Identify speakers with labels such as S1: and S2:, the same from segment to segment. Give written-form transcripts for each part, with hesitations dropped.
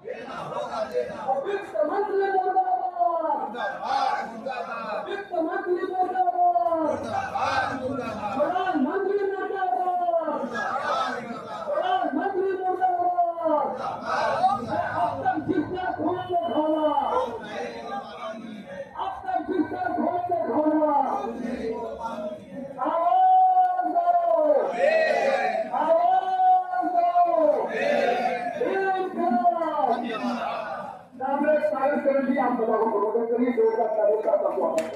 S1: वित्त मंत्री मुर्दाबाद, वित्त मंत्री मुर्दाबाद, प्रधानमंत्री मुर्दाबाद, प्रधानमंत्री मुर्दाबाद। अब तक जिसका खोलने खोला, अब तक जिसका खोलने खोला, आवाज दो, आवाज दो। कांग्रेस कार्य करेगी, आप लोगों को मदद करिए, जोरदार तालियों का स्वागत है।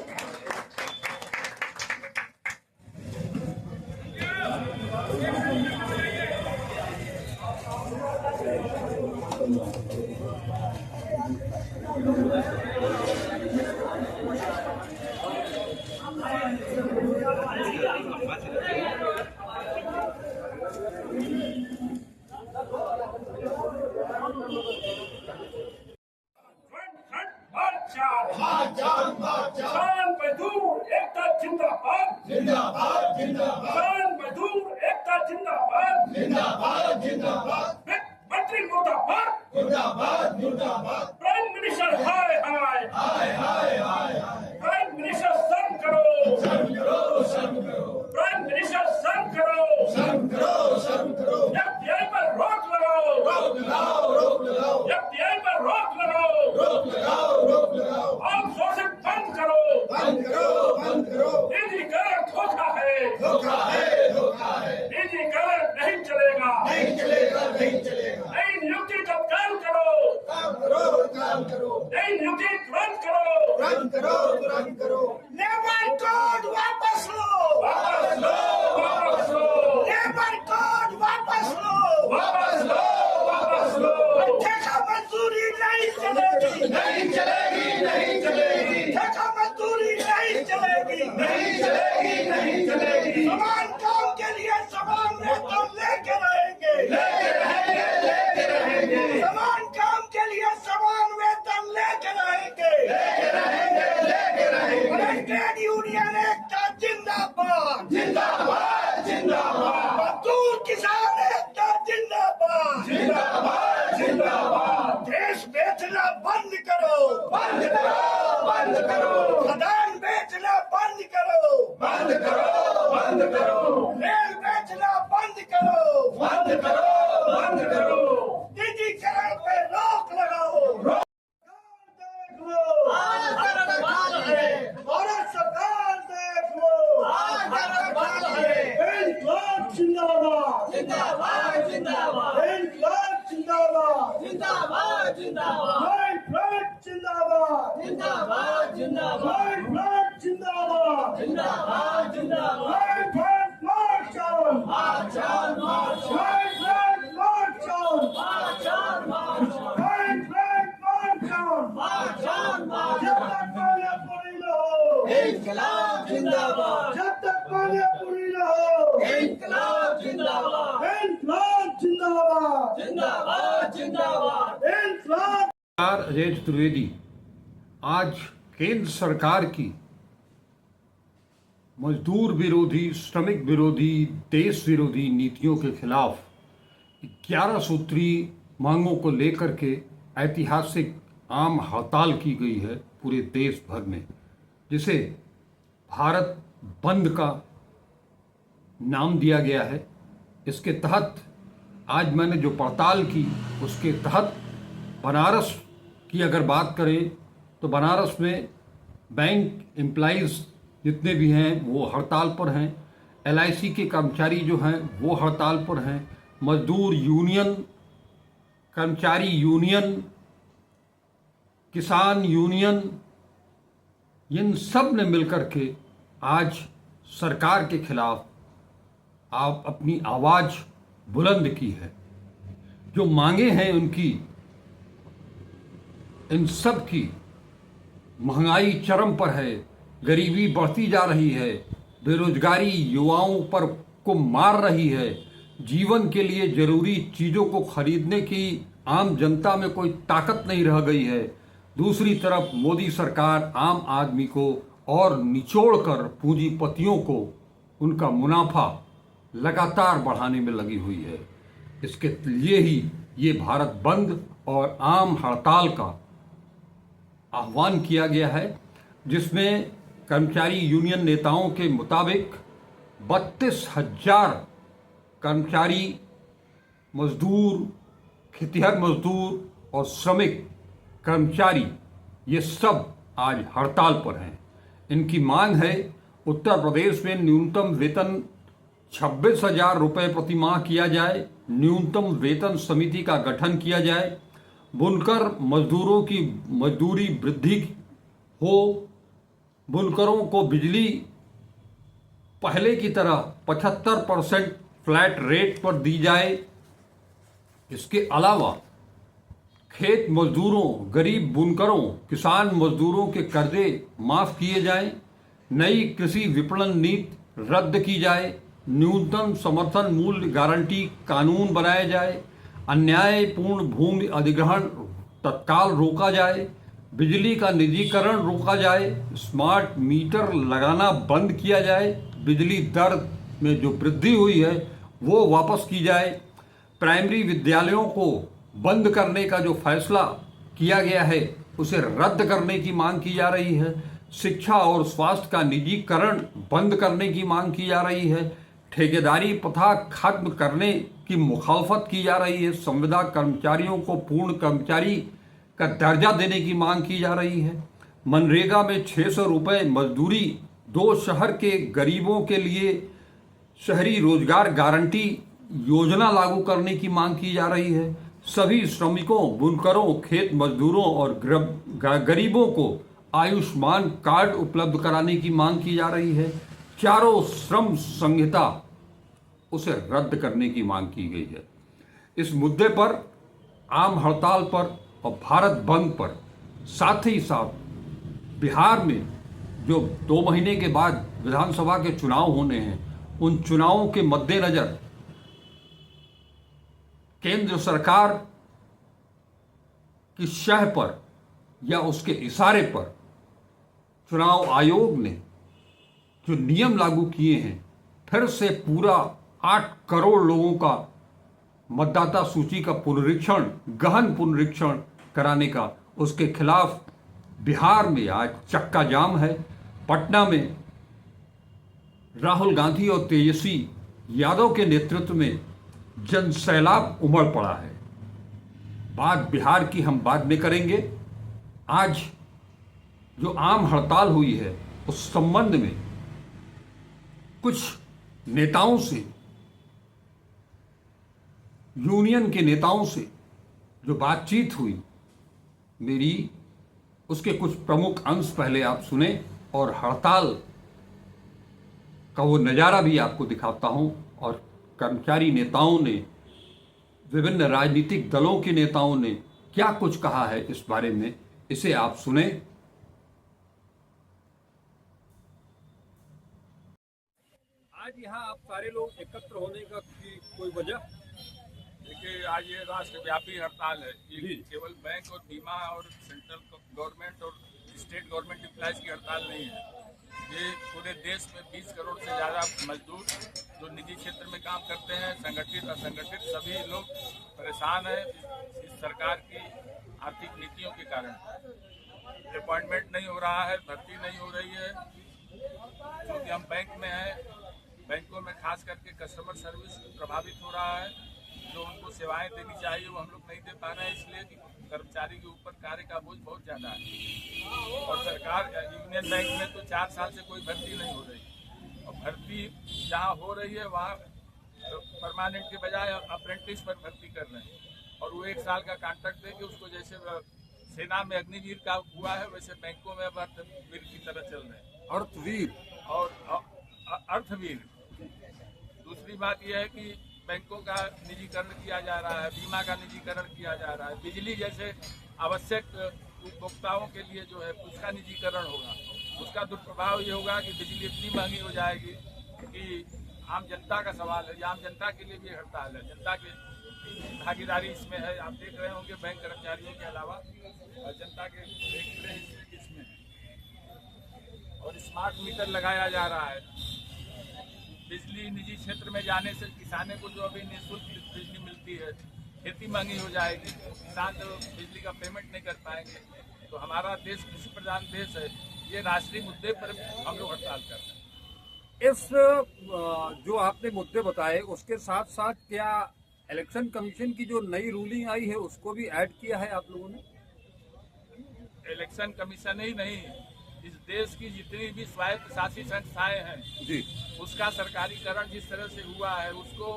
S2: किसान मजदूर एकता जिंदाबाद,
S3: जिंदाबाद जिंदाबाद
S2: किसान मजदूर एकता जिंदाबाद,
S3: जिंदाबाद जिंदाबाद
S2: वित्त मंत्री मुर्दाबाद,
S3: मुर्दाबाद मुर्दाबाद
S2: प्राइम मिनिस्टर हाय हाय,
S3: हाय हाय हाय हाय
S2: प्राइम मिनिस्टर शर्म करो,
S3: शर्म करो शर्म करो
S2: प्राइम मिनिस्टर शर्म करो,
S3: शर्म करो शर्म करो
S2: एफडीआई पर रोक लगाओ,
S3: रोक लगाओ रोक लगाओ
S2: एफडीआई पर रोक लगाओ,
S3: रोक लगाओ रोक लगाओ
S2: आउटसोर्सिंग बंद करो,
S3: बंद करो बंद करो
S2: निजीकरण धोखा है,
S3: धोखा है
S2: निजीकरण नहीं चलेगा,
S3: नहीं चलेगा नहीं चलेगा
S2: नई नियुक्ति तत्काल करो,
S3: काम करो
S2: नई नियुक्ति तुरंत करो,
S3: तुरंत करो
S4: लेबर कोड वापस लो,
S2: वापस लो, वापस लो,
S4: लेबर कोड वापस लो,
S2: वापस लो, वापस लो,
S4: ठेका मजदूरी नहीं चलेगी,
S3: नहीं चलेगी नहीं चलेगी
S4: ठेका मजदूरी नहीं चलेगी,
S3: नहीं चलेगी नहीं चलेगी
S4: समान काम के लिए समान वेतन लेके रहेंगे,
S3: लेके रहेंगे
S4: समान काम के लिए समान वेतन लेके रहेंगे, ट्रेड यूनियन एकता जिंदाबाद,
S3: जिंदाबाद जिंदाबाद
S4: मजदूर किसान एकता जिंदाबाद,
S3: जिंदाबाद जिंदाबाद
S4: देश बेचना बंद करो,
S3: बंद करो बंद करो
S4: खदान बेचना बंद करो,
S3: बंद करो बंद करो
S4: रेल बेचना बंद करो,
S3: बंद करो बंद करो
S4: निजीकरण पे रोक लगाओ, देख लो, भारत सरकार देख लो, इनकलाब जिंदाबाद,
S3: जिंदाबाद जिंदाबाद
S4: इनकलाब जिंदाबाद,
S3: जिंदाबाद जिंदाबाद
S4: राइट राइट जिंदाबाद,
S3: जिंदाबाद जिंदाबाद
S4: राइट राइट जिंदाबाद,
S3: जिंदाबाद जिंदाबाद
S4: right right march on,
S3: march on March
S4: right right march on,
S3: march on March
S4: right right march on,
S3: march on March
S4: जब तक मांगे पूरी न हो,
S3: इनकलाब जिंदाबाद
S4: जब तक मांगे पूरी न हो,
S3: इनकलाब जिंदाबाद
S4: इनकलाब जिंदाबाद,
S3: जिंदाबाद जिंदाबाद
S4: इनकलाब।
S5: अजय चतुर्वेदी आज केंद्र सरकार की मजदूर विरोधी, श्रमिक विरोधी, देश विरोधी नीतियों के खिलाफ 11 सूत्री मांगों को लेकर के ऐतिहासिक आम हड़ताल की गई है पूरे देश भर में, जिसे भारत बंद का नाम दिया गया है। इसके तहत आज मैंने जो पड़ताल की उसके तहत बनारस की अगर बात करें तो बनारस में बैंक एम्प्लॉइज़ जितने भी हैं वो हड़ताल पर हैं, LIC के कर्मचारी जो हैं वो हड़ताल पर हैं, मजदूर यूनियन, कर्मचारी यूनियन, किसान यूनियन, इन सब ने मिलकर के आज सरकार के खिलाफ आप अपनी आवाज़ बुलंद की है। जो मांगे हैं उनकी, इन सब की, महंगाई चरम पर है, गरीबी बढ़ती जा रही है, बेरोजगारी युवाओं पर को मार रही है, जीवन के लिए जरूरी चीज़ों को खरीदने की आम जनता में कोई ताकत नहीं रह गई है। दूसरी तरफ मोदी सरकार आम आदमी को और निचोड़कर पूंजीपतियों को उनका मुनाफा लगातार बढ़ाने में लगी हुई है। इसके लिए ही ये भारत बंद और आम हड़ताल का आह्वान किया गया है, जिसमें कर्मचारी यूनियन नेताओं के मुताबिक 32,000 कर्मचारी, मजदूर, खेतिहर मजदूर और श्रमिक कर्मचारी ये सब आज हड़ताल पर हैं। इनकी मांग है उत्तर प्रदेश में न्यूनतम वेतन 26,000 रुपये प्रति माह किया जाए, न्यूनतम वेतन समिति का गठन किया जाए, बुनकर मजदूरों की मजदूरी वृद्धि हो, बुनकरों को बिजली पहले की तरह 75% फ्लैट रेट पर दी जाए। इसके अलावा खेत मजदूरों, गरीब बुनकरों, किसान मजदूरों के कर्जे माफ किए जाएं, नई कृषि विपणन नीति रद्द की जाए, न्यूनतम समर्थन मूल्य गारंटी कानून बनाया जाए, अन्यायपूर्ण भूमि अधिग्रहण तत्काल रोका जाए, बिजली का निजीकरण रोका जाए, स्मार्ट मीटर लगाना बंद किया जाए, बिजली दर में जो वृद्धि हुई है वो वापस की जाए, प्राइमरी विद्यालयों को बंद करने का जो फैसला किया गया है उसे रद्द करने की मांग की जा रही है, शिक्षा और स्वास्थ्य का निजीकरण बंद करने की मांग की जा रही है, ठेकेदारी प्रथा खत्म करने की मुखालफत की जा रही है, संविदा कर्मचारियों को पूर्ण कर्मचारी का दर्जा देने की मांग की जा रही है, मनरेगा में 600 रुपये मजदूरी 2 शहर के गरीबों के लिए शहरी रोजगार गारंटी योजना लागू करने की मांग की जा रही है, सभी श्रमिकों, बुनकरों, खेत मजदूरों और गरीबों को आयुष्मान कार्ड उपलब्ध कराने की मांग की जा रही है, चारों श्रम संहिता उसे रद्द करने की मांग की गई है। इस मुद्दे पर, आम हड़ताल पर और भारत बंद पर, साथ ही साथ बिहार में जो 2 महीने के बाद विधानसभा के चुनाव होने हैं, उन चुनावों के मद्देनजर केंद्र सरकार की शह पर या उसके इशारे पर चुनाव आयोग ने जो नियम लागू किए हैं, फिर से पूरा 8 करोड़ लोगों का मतदाता सूची का पुनरीक्षण, गहन पुनरीक्षण कराने का, उसके खिलाफ बिहार में आज चक्का जाम है। पटना में राहुल गांधी और तेजस्वी यादव के नेतृत्व में जन सैलाब उमड़ पड़ा है। बात बिहार की हम बाद में करेंगे। आज जो आम हड़ताल हुई है उस संबंध में कुछ नेताओं से, यूनियन के नेताओं से जो बातचीत हुई मेरी, उसके कुछ प्रमुख अंश पहले आप सुने और हड़ताल का वो नज़ारा भी आपको दिखाता हूं। और कर्मचारी नेताओं ने, विभिन्न राजनीतिक दलों के नेताओं ने क्या कुछ कहा है इस बारे में, इसे आप सुने।
S6: आज यहाँ आप सारे लोग एकत्र होने का कोई वजह?
S2: देखिए, आज ये राष्ट्रव्यापी हड़ताल है। ये केवल बैंक और बीमा और सेंट्रल गवर्नमेंट और स्टेट गवर्नमेंट एम्प्लॉयज की हड़ताल नहीं है। ये पूरे देश में 20 करोड़ से ज़्यादा मजदूर जो निजी क्षेत्र में काम करते हैं, संगठित असंगठित, सभी लोग परेशान हैं इस सरकार की आर्थिक नीतियों के कारण। अपॉइंटमेंट नहीं हो रहा है, भर्ती नहीं हो रही है। क्योंकि हम बैंक में हैं, बैंकों में खास करके कस्टमर सर्विस प्रभावित हो रहा है। जो उनको सेवाएं देनी चाहिए वो हम लोग नहीं दे पा रहे हैं, इसलिए कि कर्मचारी के ऊपर कार्य का बोझ बहुत ज़्यादा है। और सरकार, यूनियन बैंक में तो 4 साल से कोई भर्ती नहीं हो रही, और भर्ती जहाँ हो रही है वहाँ परमानेंट के बजाय अप्रेंटिस पर भर्ती कर रहे हैं। और वो 1 साल का कॉन्ट्रैक्ट देके उसको, जैसे सेना में अग्निवीर का हुआ है वैसे बैंकों में अब अर्थवीर की तरह चल रहे हैं।
S5: अर्थवीर
S2: और अर्थवीर। दूसरी बात यह है कि बैंकों का निजीकरण किया जा रहा है, बीमा का निजीकरण किया जा रहा है, बिजली जैसे आवश्यक उपभोक्ताओं के लिए जो है उसका निजीकरण होगा। उसका दुष्प्रभाव ये होगा कि बिजली इतनी महंगी हो जाएगी कि आम जनता का सवाल है। ये आम जनता के लिए भी हड़ताल है, जनता की भागीदारी इसमें है। आप देख रहे होंगे बैंक कर्मचारियों के अलावा जनता के हिस्से इसमें है। और स्मार्ट मीटर लगाया जा रहा है। बिजली निजी क्षेत्र में जाने से किसानों को जो अभी निःशुल्क बिजली मिलती है, खेती महंगी हो जाएगी। किसान तो बिजली का पेमेंट नहीं कर पाएंगे। तो हमारा देश कृषि प्रधान देश है, ये राष्ट्रीय मुद्दे पर हम लोग हड़ताल कर रहे हैं।
S6: इस जो आपने मुद्दे बताए उसके साथ साथ क्या इलेक्शन कमीशन की जो नई रूलिंग आई है उसको भी ऐड किया है आप लोगों ने?
S2: इलेक्शन कमीशन ही नहीं, इस देश की जितनी भी स्वायत्त शासी संस्थाएं हैं
S6: जी,
S2: उसका सरकारीकरण जिस तरह से हुआ है, उसको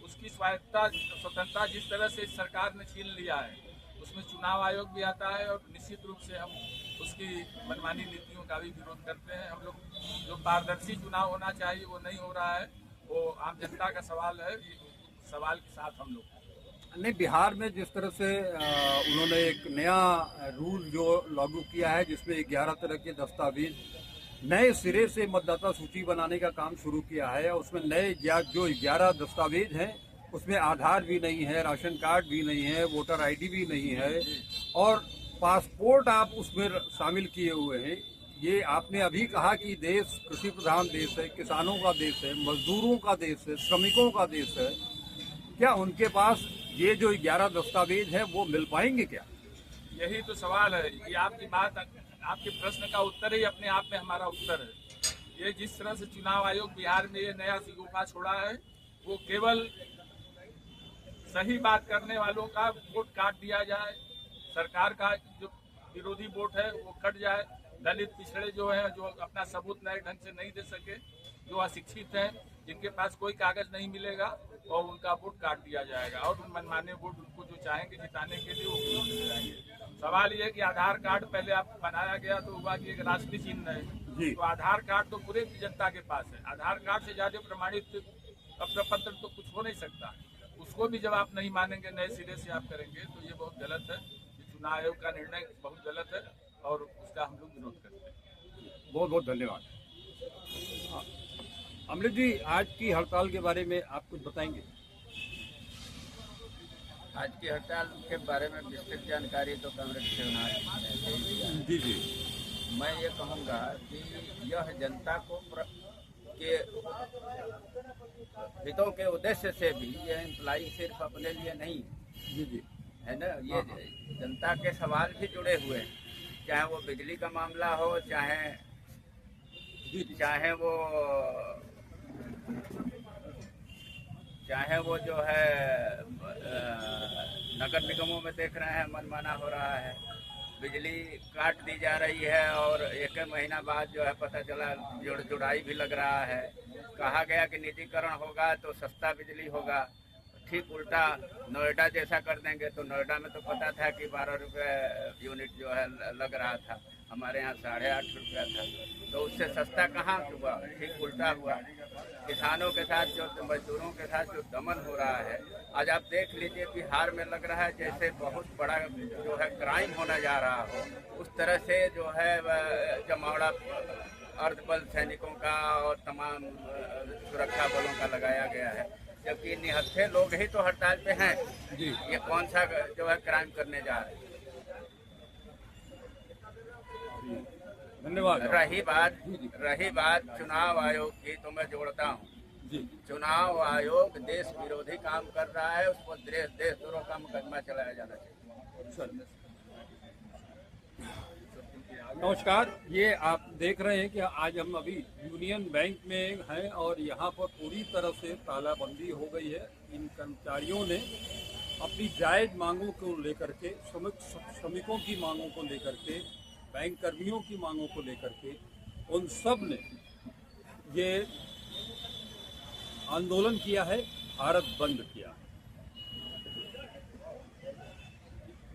S2: उसकी स्वायत्तता स्वतंत्रता जिस तरह से इस सरकार ने छीन लिया है, उसमें चुनाव आयोग भी आता है और निश्चित रूप से हम उसकी मनमानी नीतियों का भी विरोध करते हैं। हम लोग जो पारदर्शी चुनाव होना चाहिए वो नहीं हो रहा है, वो आम जनता का सवाल है, सवाल के साथ हम लोग
S6: नहीं, बिहार में जिस तरह से उन्होंने एक नया रूल जो लागू किया है जिसमें 11 तरह के दस्तावेज नए सिरे से मतदाता सूची बनाने का काम शुरू किया है। उसमें नए जो 11 दस्तावेज हैं उसमें आधार भी नहीं है, राशन कार्ड भी नहीं है, वोटर आईडी भी नहीं है और पासपोर्ट आप उसमें शामिल किए हुए हैं। ये आपने अभी कहा कि देश कृषि प्रधान देश है, किसानों का देश है, मजदूरों का देश है, श्रमिकों का देश है। क्या उनके पास ये जो 11 दस्तावेज हैं वो मिल पाएंगे क्या?
S2: यही तो सवाल है। ये आपकी बात, आपके प्रश्न का उत्तर ही अपने आप में हमारा उत्तर है। ये जिस तरह से चुनाव आयोग बिहार में ये नया सिगोपा छोड़ा है, वो केवल सही बात करने वालों का वोट काट दिया जाए, सरकार का जो विरोधी वोट है वो कट जाए, दलित पिछड़े जो हैं जो अपना सबूत नए ढंग से नहीं दे सके, जो अशिक्षित हैं जिनके पास कोई कागज नहीं मिलेगा और उनका वोट काट दिया जाएगा और उन मनमाने वोट उनको जो चाहेंगे जिताने के लिए वो वोट दिए जाएंगे। सवाल ये है कि आधार कार्ड पहले आप बनाया गया तो हुआ कि एक राष्ट्रीय चिन्ह है, तो आधार कार्ड तो पूरे जनता के पास है। आधार कार्ड से ज्यादा प्रमाणित पत्र तो कुछ हो नहीं सकता। उसको भी जब आप नहीं मानेंगे, नए सिरे से आप करेंगे तो ये बहुत गलत है। ये चुनाव आयोग का निर्णय बहुत गलत है और उसका हम लोग विरोध करते हैं।
S6: बहुत बहुत धन्यवाद। अमृत जी, आज की हड़ताल के बारे में आप कुछ बताएंगे?
S7: आज की हड़ताल के बारे में विस्तृत जानकारी तो कांग्रेस शिवनाथ ने दे दिया है।
S6: जी जी,
S7: मैं ये कहूँगा कि यह जनता को के हितों के उद्देश्य से भी यह इम्प्लाई सिर्फ अपने लिए नहीं
S6: जी जी
S7: है ना, ये जनता के सवाल भी जुड़े हुए हैं, चाहे वो बिजली का मामला हो, चाहे वो जो है नगर निगमों में देख रहे हैं मनमाना हो रहा है, बिजली काट दी जा रही है और एक महीना बाद जो है पता चला जुड़ाई भी लग रहा है। कहा गया कि निजीकरण होगा तो सस्ता बिजली होगा, ठीक उल्टा नोएडा जैसा कर देंगे। तो नोएडा में तो पता था कि 12 रुपये यूनिट जो है लग रहा था, हमारे यहाँ 8.5 रुपया था, तो उससे सस्ता कहाँ हुआ, ठीक उल्टा हुआ। किसानों के साथ जो मजदूरों के साथ जो दमन हो रहा है, आज आप देख लीजिए बिहार में लग रहा है जैसे बहुत बड़ा जो है क्राइम होने जा रहा हो। उस तरह से जो है जमावड़ा अर्धबल सैनिकों का और तमाम सुरक्षा बलों का लगाया गया है, जबकि निहत्थे लोग ही तो हड़ताल पे हैं जी। ये कौन सा जो है क्राइम करने जा रहे हैं?
S6: धन्यवाद।
S7: रही बात चुनाव आयोग की, तो मैं जोड़ता हूँ जी, चुनाव आयोग देश विरोधी काम कर रहा है, उस पर देशद्रोह का मुकदमा चलाया जाना चाहिए।
S6: नमस्कार, ये आप देख रहे हैं कि आज हम अभी यूनियन बैंक में हैं और यहाँ पर पूरी तरह से तालाबंदी हो गई है। इन कर्मचारियों ने अपनी जायज़ मांगों को लेकर के, श्रमिकों की मांगों को लेकर के, बैंक कर्मियों की मांगों को लेकर के, उन सब ने ये आंदोलन किया है, भारत बंद किया है।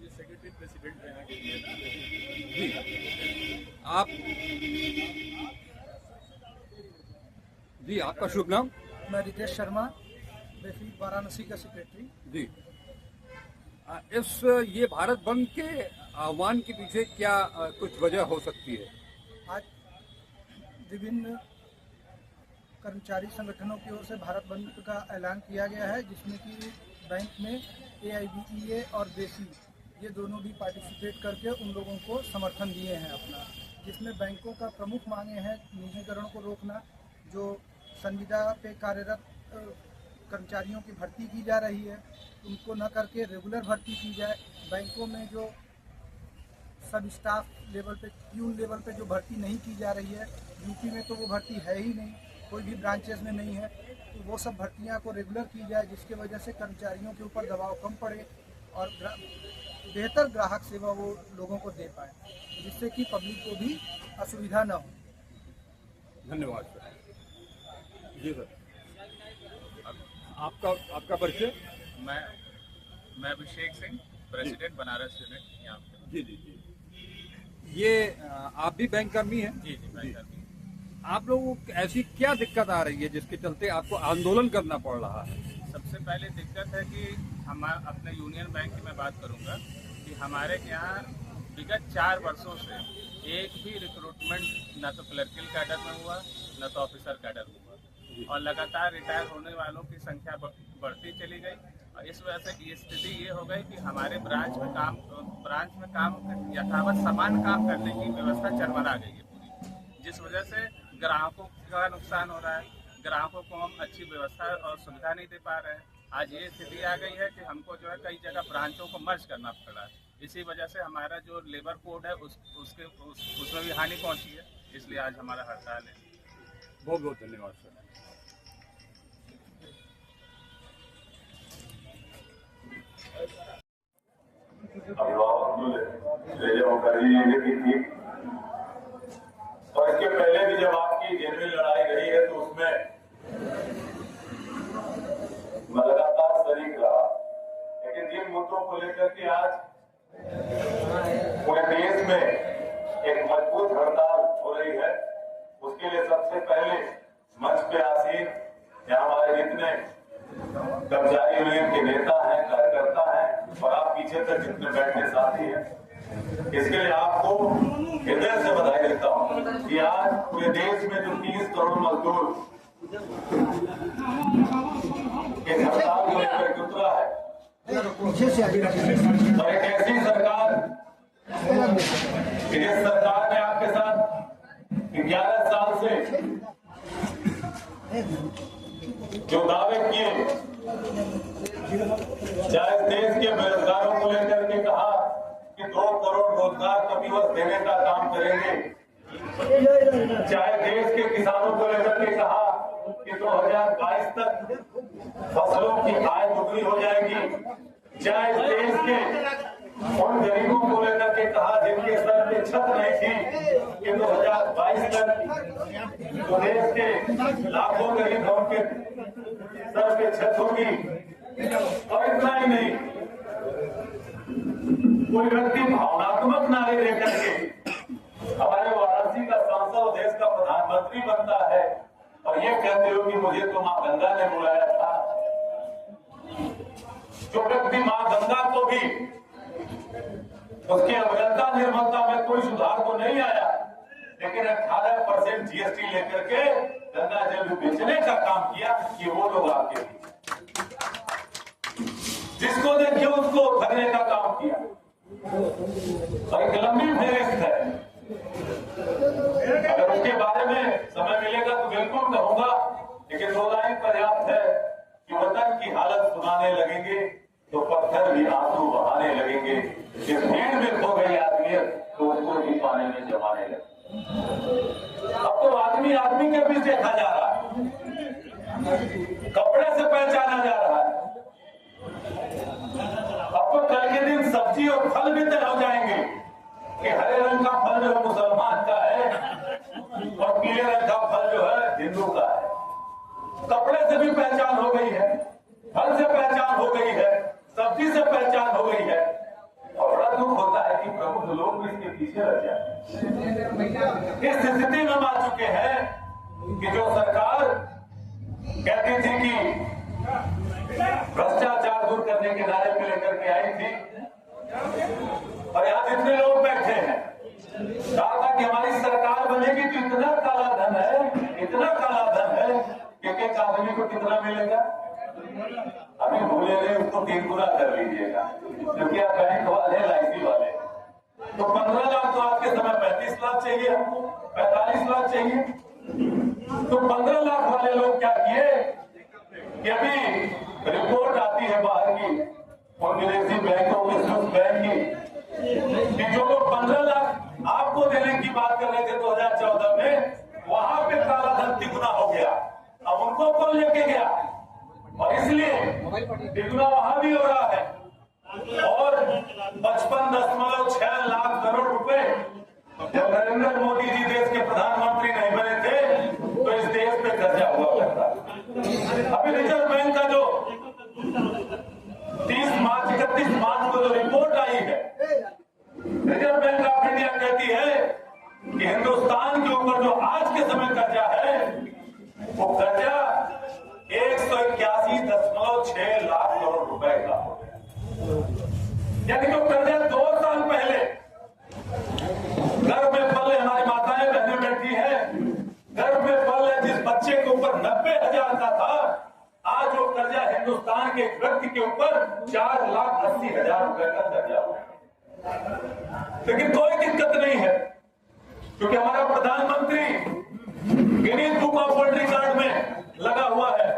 S2: ये सेक्रेटरी प्रेसिडेंट हैं
S6: जी, आपका शुभ नाम?
S8: मैं रितेश शर्मा, बेसिक वाराणसी का सेक्रेटरी
S6: जी। ये भारत बंद के आह्वान के पीछे क्या कुछ वजह हो सकती है?
S8: आज विभिन्न कर्मचारी संगठनों की ओर से भारत बंद का ऐलान किया गया है, जिसमें कि बैंक में AIBEA और बेसी ये दोनों भी पार्टिसिपेट करके उन लोगों को समर्थन दिए हैं अपना, जिसमें बैंकों का प्रमुख मांगे हैं निजीकरण को रोकना, जो संविदा पे कार्यरत कर्मचारियों की भर्ती की जा रही है, उनको न करके रेगुलर भर्ती की जाए। बैंकों में जो सब स्टाफ लेवल पे, प्यून लेवल पे जो भर्ती नहीं की जा रही है, यूपी में तो वो भर्ती है ही नहीं, कोई भी ब्रांचेस में नहीं है, तो वो सब भर्तियां को रेगुलर की जाए, जिसके वजह से कर्मचारियों के ऊपर दबाव कम पड़े और बेहतर ग्राहक सेवा वो लोगों को दे पाए, जिससे कि पब्लिक को भी असुविधा न हो।
S6: धन्यवाद सर। जी सर, आपका परिचय?
S2: मैं अभिषेक सिंह, प्रेसिडेंट बनारस यूनिट यहाँ पे।
S6: जी जी जी। ये आप भी बैंक कर्मी हैं?
S2: जी जी, बैंक कर्मी।
S6: आप लोगों को ऐसी क्या दिक्कत आ रही है जिसके चलते आपको आंदोलन करना पड़ रहा है?
S2: सबसे पहले दिक्कत है कि हम अपने यूनियन बैंक की मैं बात करूंगा कि हमारे यहाँ विगत 4 वर्षों से एक भी रिक्रूटमेंट न तो क्लर्कल कैडर में हुआ न तो ऑफिसर कैडर हुआ, और लगातार रिटायर होने वालों की संख्या बढ़ती चली गई। और इस वजह से ये स्थिति ये हो गई कि हमारे ब्रांच में काम यथावत समान काम करने की व्यवस्था चरमरा गई है पूरी, जिस वजह से ग्राहकों का नुकसान हो रहा है। ग्राहकों को हम अच्छी व्यवस्था और सुविधा नहीं दे पा रहे हैं। आज ये स्थिति आ गई है कि हमको जो है कई जगह ब्रांचों को मर्ज करना पड़ा है। इसी वजह से हमारा जो लेबर कोड है उसमें भी हानि पहुंची है, इसलिए आज हमारा हड़ताल है।
S6: बहुत बहुत धन्यवाद सर।
S9: अभिभावक की थी, और इसके पहले भी जब आपकी जेनुइन लड़ाई रही है तो उसमें मैं लगातार शरीक रहा। लेकिन जिन मुद्दों को लेकर के आज पूरे देश में एक मजबूत हड़ताल हो रही है, उसके लिए सबसे पहले मंच पे आसीन यहाँ हमारे जितने कर्मचारी यूनियन के नेता हैं, कार्यकर्ता हैं, और आप पीछे तक जितने बैठे साथी हैं, इसके लिए आपको हृदय से बधाई देता हूँ कि आज पूरे देश में जो 30 करोड़ मजदूर इस हड़ताल को लेकर के उतरा है, और एक ऐसी सरकार जिस सरकार ने आपके साथ 11 साल से जो दावे किए, चाहे देश के बेरोजगारों को लेकर के कहा कि 2 करोड़ रोजगार प्रतिवर्ष देने का काम करेंगे, चाहे देश के किसानों को लेकर के कहा कि 2022 तक फसलों की आय दुगनी हो जाएगी, चाहे देश के उन गरीबों को लेकर के कहा जिनके सर पे छत नहीं थी कि 2022 तक देश के लाखों गरीबों के सर पे छत होगी। और इतना ही नहीं, कोई व्यक्ति भावनात्मक नारे लेकर के हमारे वाराणसी का सांसद और देश का प्रधानमंत्री बनता है और ये कहते हो कि मुझे तो मां गंगा ने बुलाया था। जो व्यक्ति मां गंगा को भी उसकी अविरलता निर्मलता में कोई सुधार तो नहीं आया, लेकिन 18% जीएसटी लेकर के गंगा जल बेचने का काम किया, कि वो लोग आपके जिसको देखिए उसको ठगने का काम किया। और एक लंबी फेहरिस्त है, अगर उसके बारे में समय मिलेगा तो बिल्कुल कहूंगा, लेकिन 2 लाइन पर्याप्त है कि वतन की हालत सुनाने लगेंगे तो पत्थर भी आंसू बहाने लगेंगे। जिस भीड़ में खो गई आदमियत तो उसको भी पाने में जमाने लगे। अब तो आदमी आदमी के बीच देखा जा रहा है, कपड़े से पहचाना जा रहा है। अब तो कल के दिन सब्जी और फल भी तय हो जाएंगे कि हरे रंग का फल जो है मुसलमान का है और पीले रंग का फल जो है हिंदू का है। कपड़े से भी पहचान हो गई है, फल से पहचान हो गई है, सब्जी से पहचान हो गई है। और बड़ा दुख होता है कि प्रबुद्ध लोग भी इसके पीछे लग जाते। इस स्थिति में आ चुके हैं कि जो सरकार कहती थी कि भ्रष्टाचार दूर करने के नारे पे लेकर के आई थी, और यहाँ जितने लोग बैठे हैं कहा था कि हमारी सरकार बनेगी तो इतना काला धन है, इतना काला धन है कि एक आदमी को कितना मिलेगा अभी भूले नहीं, उसको 3 गुना कर लीजिएगा, क्योंकि आप बैंक वाले LIC वाले तो 15 लाख तो आज के समय 35 लाख चाहिए, हमको 45 लाख चाहिए। तो 15 लाख वाले लोग क्या किए, कि अभी रिपोर्ट आती है बाहर की और विदेशी बैंकों के स्विस बैंक की कि जो लोग 15 लाख आपको देने की बात कर रहे थे 2014 में, वहां पे काला धन तिगुना हो गया। अब उनको कौन लेके गया? और इसलिए तिगुना वहां भी हो रहा है। और 55.6 लाख करोड़ रुपए जब नरेंद्र मोदी जी देश के प्रधानमंत्री नहीं बने थे तो इस देश पे कर्जा हुआ करता। अभी रिजर्व बैंक का जो 31 मार्च को जो रिपोर्ट आई है, रिजर्व बैंक ऑफ इंडिया कहती है कि हिंदुस्तान के ऊपर जो आज के समय कर्जा है वो कर्जा 181.6 लाख करोड़ रुपए का हो गया। यानी जो कर्जा 2 साल पहले घर में पल हमारी माताएं बहनें बैठी है, घर में पल जिस बच्चे के ऊपर 90,000 का था, आज वो कर्जा हिंदुस्तान के एक व्यक्ति के ऊपर 4,80,000 रुपए का कर्जा हुआ। लेकिन कोई दिक्कत नहीं है, क्योंकि हमारा प्रधानमंत्री Guinness book of world record में लगा हुआ है।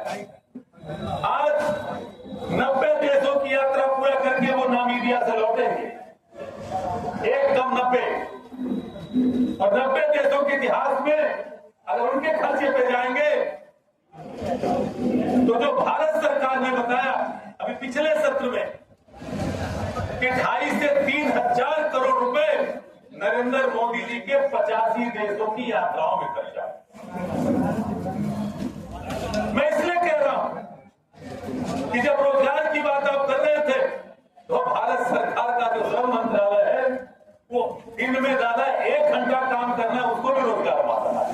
S9: आज 90 देशों की यात्रा पूरा करके वो नामीबिया से लौटेंगे, एकदम 90। और 90 देशों के इतिहास में अगर उनके खर्चे पे जाएंगे तो जो भारत सरकार ने बताया अभी पिछले सत्र में कि 2.5 से 3,000 करोड़ रुपए नरेंद्र मोदी जी के 85 देशों की यात्राओं में खर्चा। मैं इसलिए कह रहा हूं कि जब रोजगार की बात आप कर रहे थे तो भारत सरकार का जो श्रम मंत्रालय है वो दिन में ज्यादा 1 घंटा काम करना उसको भी रोजगार माना है।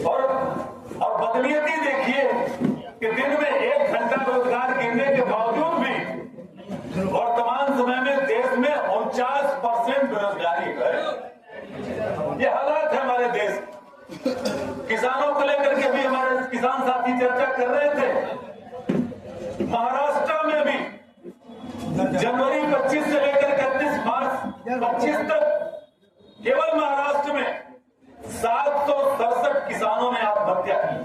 S9: और बदनीयती देखिए कि दिन में 1 घंटा रोजगार गिनने के बावजूद भी वर्तमान समय में देश में 49% बेरोजगारी है। ये हालात है हमारे देश। किसानों को लेकर के भी हमारे किसान साथी चर्चा कर रहे थे। महाराष्ट्र में भी जनवरी 25 से लेकर 31 मार्च 25 तक केवल महाराष्ट्र में 767 किसानों ने आत्महत्या की।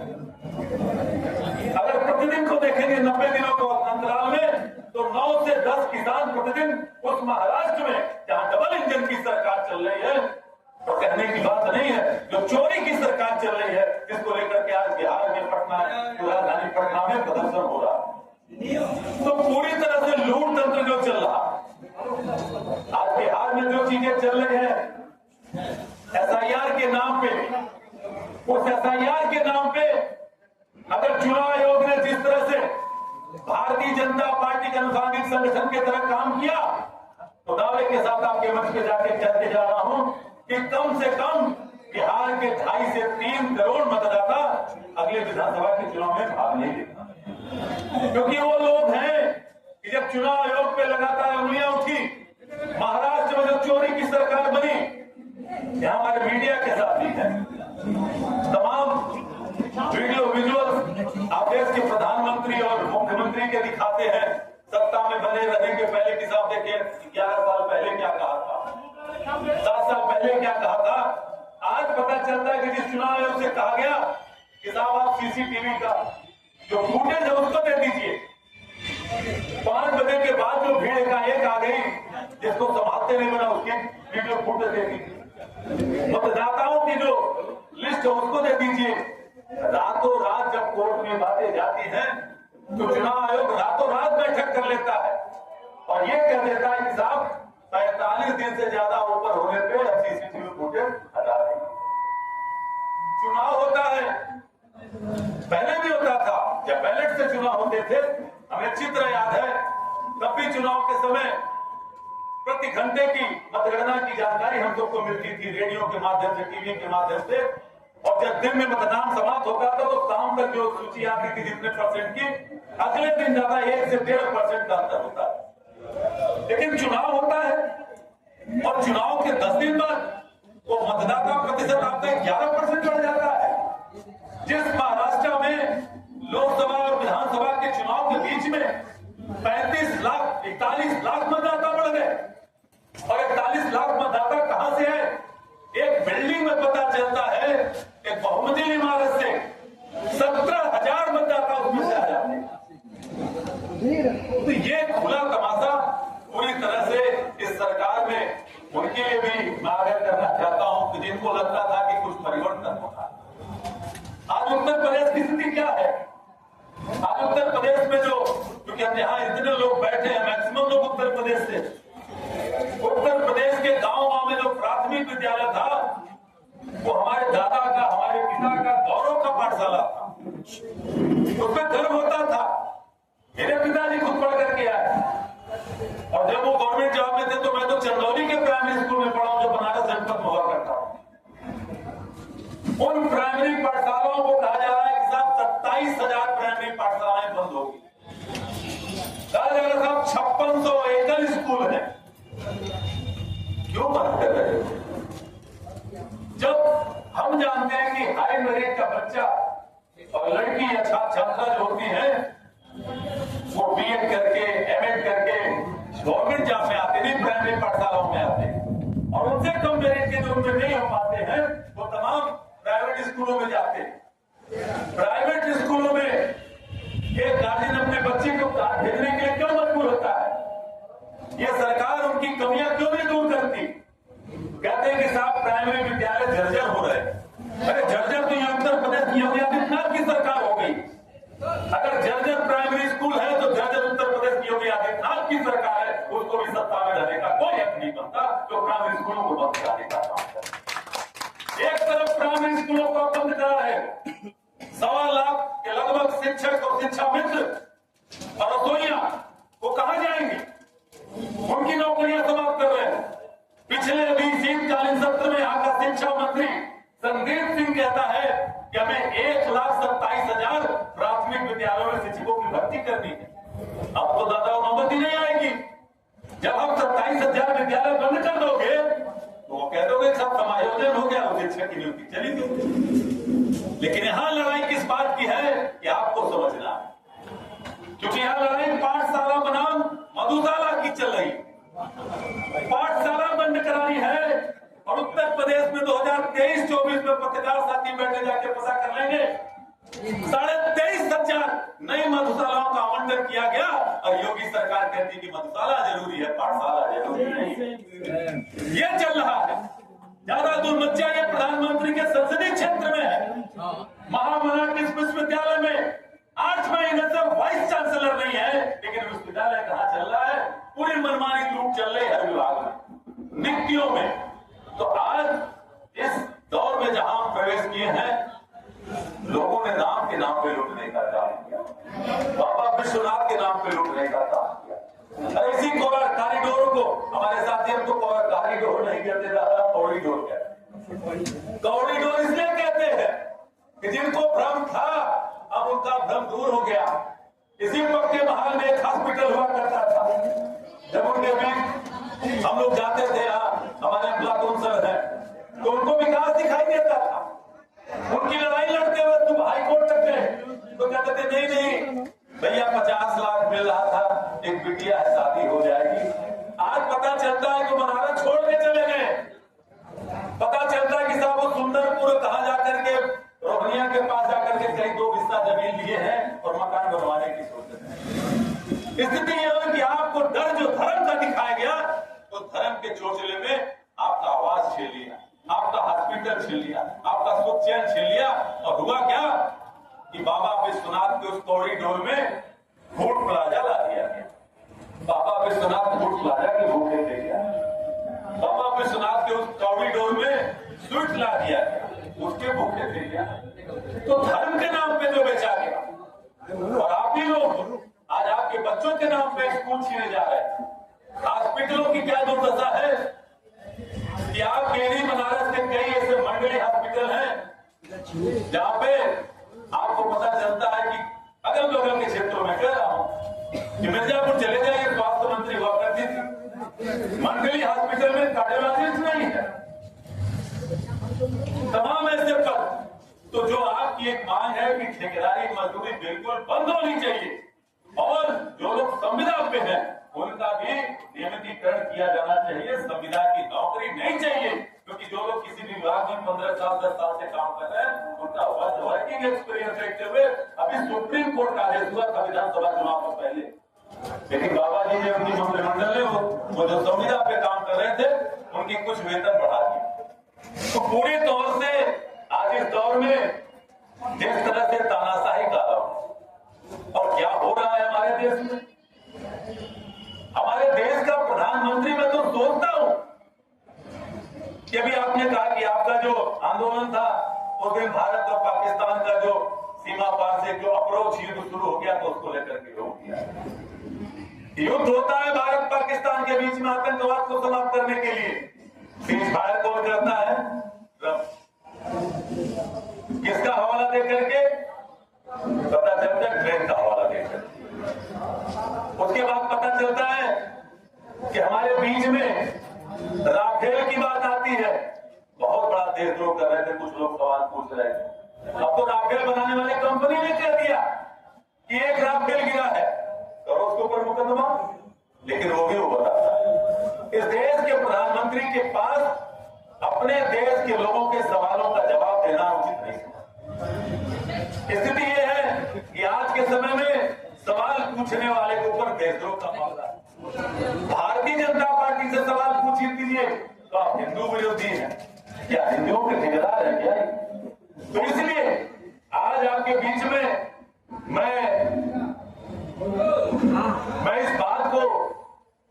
S9: अगर प्रतिदिन को देखेंगे 90 दिनों को अंतराल में तो 9 से 10 किसान प्रतिदिन उस महाराष्ट्र में जहां डबल इंजन की सरकार चल रही है, तो कहने की बात नहीं है, जो चोरी की सरकार चल रही है, जिसको लेकर के आज बिहार में पटना राजधानी पटना में प्रदर्शन हो रहा है। तो पूरी तरह से लूट तंत्र जो चल रहा आज बिहार में जो चीजें चल रही है SIR के नाम पे, उस SIR के नाम पे अगर चुनाव आयोग ने जिस तरह से भारतीय जनता पार्टी के अनुसांगिक संगठन की तरह काम किया, तो दावे के साथ आपके मंच पे जाके कहते जा रहा हूं कि कम से कम बिहार के 2.5 से 3 करोड़ मतदाता अगले विधानसभा के चुनाव में भाग नहीं लेगा। क्योंकि वो लोग हैं कि जब चुनाव आयोग पे लगातार उंगलियां उठी, महाराष्ट्र में जो चोरी की सरकार बनी, यहाँ हमारे मीडिया के साथ भी है, तमाम वीडियो विजुअल आप देश के प्रधानमंत्री और मुख्यमंत्री के दिखाते हैं। सत्ता में बने रहने के पहले की साहब देखिए 11 साल पहले क्या कहा था, 7 साल पहले क्या कहा था। आज पता चलता है कि जिस चुनाव आयोग से कहा गया कि साहब आप CCTV का जो फुटेज है उसको दे दीजिए, 5 बजे के बाद जो भीड़ एकाएक आ गई जिसको संभालते नहीं बना उसकी वीडियो फुटेज दे दीजिए, मतदाताओं की जो लिस्ट है उसको दे दीजिए। रातों रात जब कोर्ट में बातें जाती हैं तो चुनाव आयोग रातों रात बैठक कर लेता है और ये कह देता है कि साहब 45 दिन से ज्यादा ऊपर होने पे अब CCTV फुटेज हटा देंगे। चुनाव होता है, पहले भी होता था जब बैलेट से चुनाव होते थे, हमें चित्र याद है, तब भी चुनाव के समय प्रति घंटे की मतगणना की जानकारी हम सबको मिलती थी रेडियो के माध्यम से, टीवी के माध्यम से। और जब दिन में मतदान समाप्त होता था तो शाम तक जो सूची आती थी जितने परसेंट की, अगले दिन ज्यादा 1 से 1.5% का अंतर होता है। लेकिन चुनाव होता है और चुनाव के 10 दिन बाद वो मतदाता प्रतिशत आपका 11% बढ़ जाता है। जिस महाराष्ट्र में लोकसभा और विधानसभा के चुनाव के बीच में 35 लाख 41 लाख मतदाता बढ़ गए और 41 लाख मतदाता कहां से है? एक बिल्डिंग में पता चलता है कि बहुमंजिल इमारत से 17,000 मतदाता उसमें से इस सरकार में उनके लिए भी मैं आग्रह करना चाहता हूं कि जिनको लगता था कि कुछ परिवर्तन होगा। आज उत्तर प्रदेश की स्थिति क्या है? आज उत्तर प्रदेश में जो, क्योंकि हम यहाँ इतने लोग बैठे हैं, मैक्सिमम लोग उत्तर प्रदेश से, उत्तर प्रदेश के गांव में जो प्राथमिक विद्यालय था वो हमारे दादा का, हमारे पिता का गौरव का पाठशाला था, उसमें गर्व होता था। मेरे पिताजी खुद पढ़ करके आए और जब वो गवर्नमेंट जॉब में थे तो मैं तो चंदौली के प्राइमरी स्कूल में पढ़ा हूं जो बनारस जनपद में हुआ करता हूं। उन प्राइमरी पाठशालाओं को कहा जा रहा है कि साहब 27,000 प्राइमरी पाठशालाएं बंद होगी। कहा जा रहा साहब 5600 एकल स्कूल है, क्यों बंद कर रहे हो? जब हम जानते हैं कि हाई मेरिट का बच्चा और लड़की या छात्रा जो होती है वो बीएड करके, एमएड करके गवर्नमेंट जॉब में आते नहीं, प्राइमरी पाठशालाओं में आते हैं, और उनसे कम मेरिट के जो उनमें नहीं हो पाते हैं वो तमाम प्राइवेट स्कूलों में जाते हैं। प्राइवेट स्कूलों में एक गार्जियन अपने बच्चे को भेजने के लिए क्यों मजबूर होता है? ये सरकार उनकी कमियां क्यों नहीं दूर करती? कहते हैं कि साहब प्राइमरी विद्यालय जर्जर हो रहे हैं। अरे जर्जर तो ये उत्तर प्रदेश की योगी आदित्यनाथ की सरकार हो गई। अगर जर्जर प्राइमरी स्कूल है तो जर्जर उत्तर प्रदेश की योगी आदित्यनाथ की सरकार है, उसको भी सत्ता में रहने का कोई हक नहीं बनता जो प्राइमरी स्कूलों को बंद कराने का काम करे। एक तरफ प्राइमरी स्कूलों को बंद करा है, 1.25 लाख के लगभग शिक्षक और शिक्षा मित्र और रसोइया वो कहां जाएंगे? उनकी नौकरियां समाप्त कर रहे हैं। पिछले अभी शीतकालीन सत्र में यहाँ का शिक्षा मंत्री संदीप सिंह कहता है कि हमें 1,27,000 प्राथमिक विद्यालयों में शिक्षकों की भर्ती करनी है। अब तो दादा नौबत ही नहीं आएगी। जब हम 27,000 विद्यालय बंद कर दोगे तो वो कह दोगे सब समायोजन हो गया, वो शिक्षक की नियुक्ति चली गई। लेकिन यहाँ लड़ाई किस बात की है कि आपको समझना है, क्योंकि यहाँ लड़ाई पाठशाला बनाम मधुशाला की चल रही। पाठशाला बंद करानी है और उत्तर प्रदेश में 2023-24 में पत्रकार साथी बैठे जाके पता कर लेंगे 23,500 नई मधुशालाओं का आवंटन किया गया और योगी सरकार कहती कि मधुशाला जरूरी है, पाठशाला जरूरी नहीं। ये चल रहा है। ज्यादा दूर मत जाइए, प्रधानमंत्री के संसदीय क्षेत्र में है। महामना किस विश्वविद्यालय में 8 महीने से वाइस चांसलर नहीं है, लेकिन विश्वविद्यालय कहाँ चल रहा है? पूरी मनमानी लूट चल रही है विभाग में, नियुक्तियों में। तो आज इस दौर में जहां हम प्रवेश किए हैं, लोगों ने नाम के नाम पे लूटने का काम किया, बाबा विश्वनाथ के नाम पे लूटने का काम किया। और इसी कॉरिडोर को हमारे साथी हमको कॉरिडोर नहीं कहते, दादा कॉरिडोर कहते। कॉरिडोर इसलिए कहते हैं कि जिनको भ्रम था अब उनका भ्रम दूर हो गया। इसी पक्के महल में एक हॉस्पिटल हुआ करता था, जब उनके बीच हम लोग जाते थे, हमारे ब्लॉक काउंसिलर है, तो उनको विकास दिखाई देता था। उनकी लड़ाई लड़ते हुए तुम हाई कोर्ट तक गए तो कहते थे नहीं नहीं भैया 50 लाख मिल रहा था, एक बिटिया है, शादी हो जाएगी। आज पता चलता है कि बनारस छोड़ के चले गए। पता चलता है कि साहब वो सुंदरपुर कहा जाकर के रोहनिया के पास जाकर के कई 2 बिस्सा जमीन लिए हैं और मकान बनवाने की सोच रहे हैं। स्थिति यह है कि आपको डर जो धर्म का दिखाया गया तो धर्म के चोचले में आपका आवाज छीन लिया, आपका हॉस्पिटल छीन लिया, आपका सुख चैन छीन लिया। और हुआ क्या कि बाबा विश्वनाथ के उस कॉरिडोर में फूड प्लाजा ला दिया गया। बाबा विश्वनाथ फूड प्लाजा के भूखे दे गया। बाबा विश्वनाथ के उस कॉरिडोर में स्वीट ला दिया गया, उसके भूखे दे गया। तो धर्म के नाम पे जो बेचा गया, और आप ही लोग आज आपके बच्चों के नाम पे स्कूल छीने जा रहे हैं। हॉस्पिटलों की क्या दुर्दशा है कि आप मेरी बनारस के कई ऐसे मंडली हॉस्पिटल हैं जहां पे आपको पता चलता है कि अगल बगल के क्षेत्रों में कह रहा हूं कि मिर्जापुर चले जाइए, स्वास्थ्य मंत्री हुआ करती थी, मंडली हॉस्पिटल में कार्डियोलॉजिस्ट नहीं है, तमाम ऐसे पद। तो जो आपकी एक मांग है कि ठेकेदारी मजदूरी बिल्कुल बंद होनी चाहिए और जो लोग संविदा पे हैं उनका भी नियमितीकरण किया जाना चाहिए। संविदा की नौकरी नहीं चाहिए, क्योंकि जो लोग किसी भी विभाग में 15 साल 10 साल से काम कर रहे हैं उनका वर्किंग एक्सपीरियंस देखते हुए अभी सुप्रीम कोर्ट का आदेश हुआ था विधानसभा चुनाव से पहले लेकिन बाबा जी ने उनकी मंत्रिमंडल ने वो जो संविदा पे काम कर रहे थे उनकी कुछ वेतन बढ़ा दी। तो पूरी तौर से आज इस दौर में जिस तरह से तानाशाही का और क्या हो रहा है हमारे देश में, हमारे देश का प्रधानमंत्री, मैं तो सोचता हूं कि अभी आपने कहा कि आपका जो आंदोलन था उस दिन भारत और पाकिस्तान का जो सीमा पार से जो अप्रोच युद्ध शुरू हो गया तो उसको लेकर के रोक दिया। युद्ध होता है भारत पाकिस्तान के बीच में आतंकवाद को समाप्त करने के लिए, सीज फायर कौन करता है? किसका हवाला दे करके? पता चलता है ट्रेन का हवाला देकर। उसके बाद पता चलता है कि हमारे बीच में राफेल की बात आती है। बहुत बड़ा देशद्रोह कर रहे थे कुछ लोग, सवाल पूछ रहे थे। अब तो राफेल बनाने वाली कंपनी ने कह दिया कि एक राफेल गिरा है, करो उसके ऊपर मुकदमा, लेकिन वो भी वो बताता है। इस देश के प्रधानमंत्री के पास अपने देश के लोगों के सवालों का जवाब देना उचित नहीं है। स्थिति यह है कि आज के समय में सवाल पूछने वाले के ऊपर देशद्रोह का मामला है। भारतीय जनता पार्टी से सवाल पूछ दीजिए तो आप हिंदू विरोधी हैं, क्या हिंदुओं के ठेकेदार हैं क्या? तो इसलिए आज आपके बीच में मैं इस बात को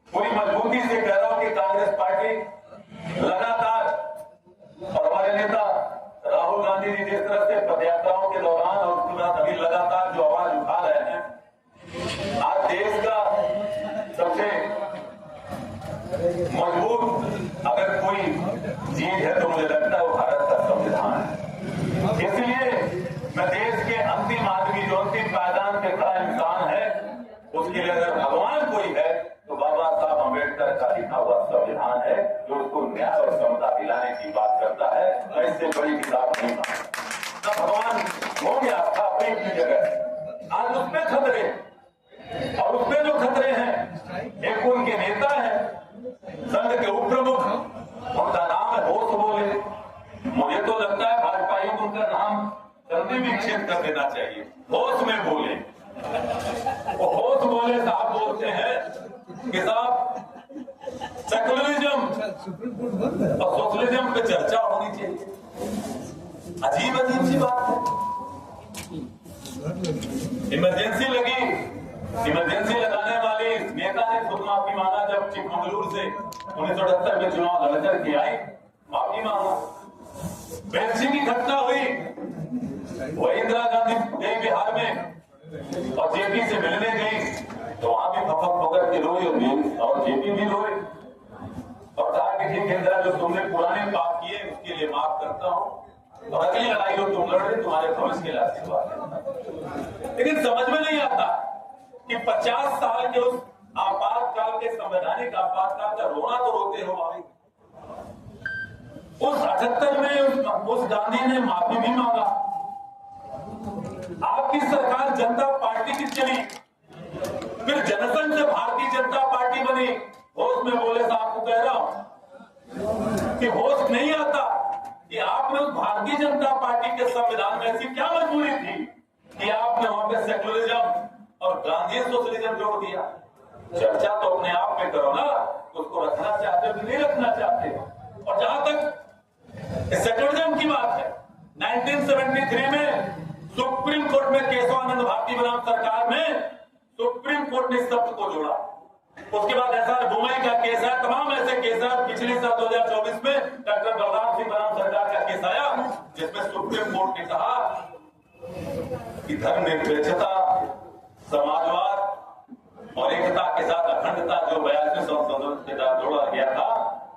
S9: पूरी मजबूती से कह रहा हूं कि कांग्रेस पार्टी लगातार, और हमारे नेता राहुल गांधी जी जिस तरह से पदयात्राओं के दौरान और उसके बाद अभी लगातार जो आवाज उठा रहे हैं, आज देश का सबसे मजबूत अगर कोई चीज है तो मुझे लगता है वो भारत का संविधान है। इसलिए मैं देश के अंतिम आदमी, जो अंतिम पायदान पे खड़ा इंसान है, उसके लिए अगर भगवान कोई है तो बाबा साहब अम्बेडकर का लिखा हुआ संविधान है, जो उसको न्याय और समता दिलाने की बात करता है। इससे बड़ी किताब नहीं मानता। भगवान होंगे आपका अपनी जगह। आज उसमें खतरे, और उसमें जो खतरे हैं, एक उनके नेता है संघ के उप प्रमुख, उनका नाम है होश बोले। मुझे तो लगता है भाजपाइयों को उनका नाम जल्दी विक्षेप कर देना चाहिए, होश में बोले। वो होश बोले साहब बोलते हैं कि साहब सेकुलरिज्म और सोशलिज्म पे चर्चा होनी चाहिए। अजीब अजीब सी बात है। इमरजेंसी लगी, इमरजेंसी लगाने वाली नेता ने खुद माफी मांगा जब चिकमंगलूर से 1978 में चुनाव लड़कर के आई, माफी मांगा। बेंसी की घटना हुई, वो इंदिरा गांधी गई बिहार में और जेपी से मिलने गई, तो वहां भी फपक पकड़ के रोई और जेपी भी रोई और कहा कि ठीक है इंदिरा, जो तुमने पुराने पाप किए उसके लिए माफ करता हूं, और अगली लड़ाई हो तुम लड़ रहे, तुम्हारे भविष्य के लिए आशीर्वाद है। लेकिन समझ में नहीं आता कि 50 साल के उस आपातकाल के संवैधानिक आपातकाल का रोना तो रोते हो भाई। उस 78 में उस गांधी ने माफी भी मांगा। आपकी सरकार जनता पार्टी की चली, फिर जनसंघ से भारतीय जनता पार्टी बनी। होश में बोले साहब को कह रहा हूं कि होश नहीं आता कि आपने उस भारतीय जनता पार्टी के संविधान में ऐसी क्या मजबूरी थी कि आपने वहां पे सेकुलरिज्म और गांधी सोशलिज्म जोड़ दिया। चर्चा तो अपने आप में करो ना, उसको रखना चाहते हो कि नहीं रखना चाहते हो। और जहां तक सेकुलरिज्म की बात है, 1973 में सुप्रीम कोर्ट में केशवानंद भारती बनाम सरकार में सुप्रीम कोर्ट ने शब्द को जोड़ा। उसके बाद एसआर बुमई का केस है, तमाम ऐसे केस है। पिछले साल 2024 में डॉक्टर बलराम सिंह बनाम सरकार का केस आया, जिसमें सुप्रीम कोर्ट ने कहा कि धर्मनिरपेक्षता, समाजवाद और एकता के साथ अखंडता जो 82 संशोधन के साथ जोड़ा गया था,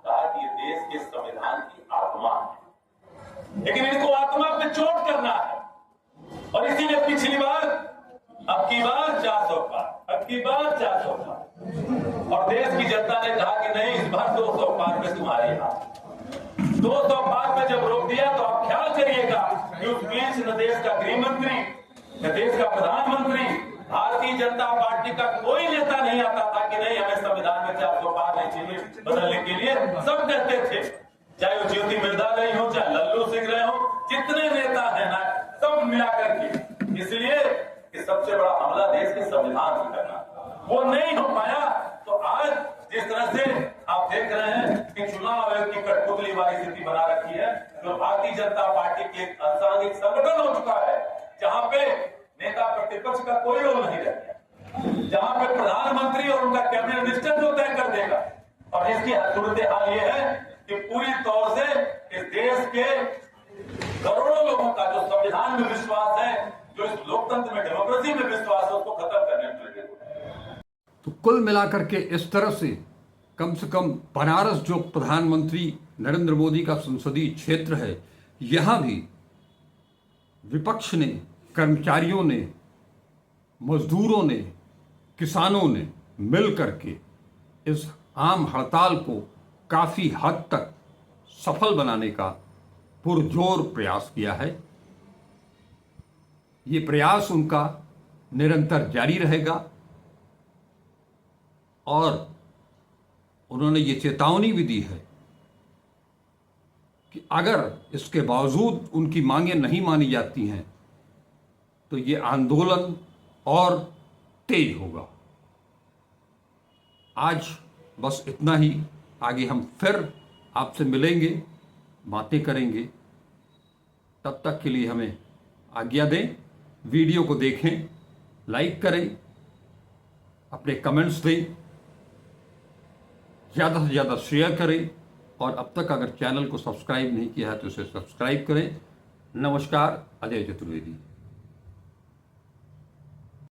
S9: कहा कि ये देश के संविधान की आत्मा है, लेकिन इनको आत्मा पे चोट करना है। और इसीलिए पिछली बार, अब की बार 400 पार, अब की बार 400 पार, और देश की जनता ने कहा कि नहीं, इस बार 200 पार में तुम्हारे हाथ। 200 पार में जब रोक दिया तो आप ख्याल करिएगा कि उस बीच न देश का गृह मंत्री, न देश का प्रधानमंत्री, भारतीय जनता पार्टी का कोई नेता नहीं आता था कि नहीं हमें संविधान में 400 पार नहीं चाहिए बदलने के लिए। सब कहते थे, चाहे वो ज्योति मिर्धा रही हो, चाहे लल्लू सिंह रहे हो, जितने नेता है ना, सब मिलाकर के। इसलिए कि सबसे बड़ा हमला देश के संविधान से करना। वो नहीं हो पाया। तो आज जिस तरह से आप देख रहे हैं कि चुनाव आयोग की कठपुतली वाली स्थिति बना रखी है, जो भारतीय जनता पार्टी के एक असांघिक संगठन हो चुका है, जहां पे नेता प्रतिपक्ष का कोई रोल नहीं रहता, जहां पे प्रधानमंत्री और उनका कैबिनेट मिनिस्टर जो तय कर देगा। और इसकी सूरत हाल ये है कि पूरी तौर से इस देश के करोड़ों लोगों का जो संविधान में विश्वास है, जो इस लोकतंत्र में डेमोक्रेसी में विश्वास है, उसको खत्म करने में लगे।
S5: तो कुल मिलाकर के इस तरह से कम बनारस जो प्रधानमंत्री नरेंद्र मोदी का संसदीय क्षेत्र है, यहां भी विपक्ष ने, कर्मचारियों ने, मजदूरों ने, किसानों ने मिल करके इस आम हड़ताल को काफी हद तक सफल बनाने का पुरजोर प्रयास किया है। ये प्रयास उनका निरंतर जारी रहेगा और उन्होंने ये चेतावनी भी दी है कि अगर इसके बावजूद उनकी मांगें नहीं मानी जाती हैं तो ये आंदोलन और तेज होगा। आज बस इतना ही। आगे हम फिर आपसे मिलेंगे, बातें करेंगे। तब तक के लिए हमें आज्ञा दें। वीडियो को देखें, लाइक करें, अपने कमेंट्स दें, ज़्यादा से ज़्यादा शेयर करें और अब तक अगर चैनल को सब्सक्राइब नहीं किया है तो इसे सब्सक्राइब करें। नमस्कार, अजय चतुर्वेदी।